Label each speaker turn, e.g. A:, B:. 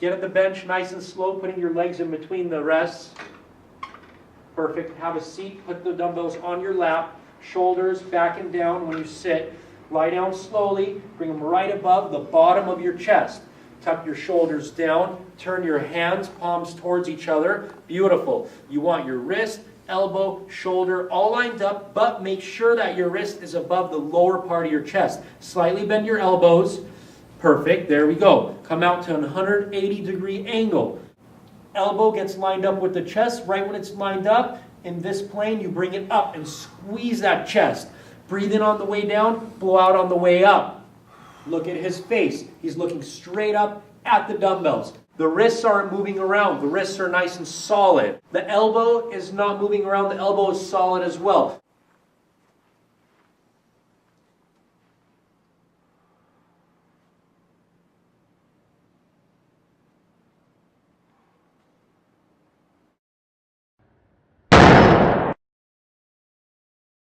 A: Get at the bench nice and slow, putting your legs in between the rests. Perfect. Have a seat. Put the dumbbells on your lap. Shoulders back and down when you sit. Lie down slowly. Bring them right above the bottom of your chest. Tuck your shoulders down. Turn your hands, palms towards each other. Beautiful. You want your wrist, elbow, shoulder all lined up, but make sure that your wrist is above the lower part of your chest. Slightly bend your elbows. Perfect. There we go. Come out to a 180-degree angle. Elbow gets lined up with the chest. Right when it's lined up, in this plane, you bring it up and squeeze that chest. Breathe in on the way down, blow out on the way up. Look at his face. He's looking straight up at the dumbbells. The wrists aren't moving around. The wrists are nice and solid. The elbow is not moving around. The elbow is solid as well.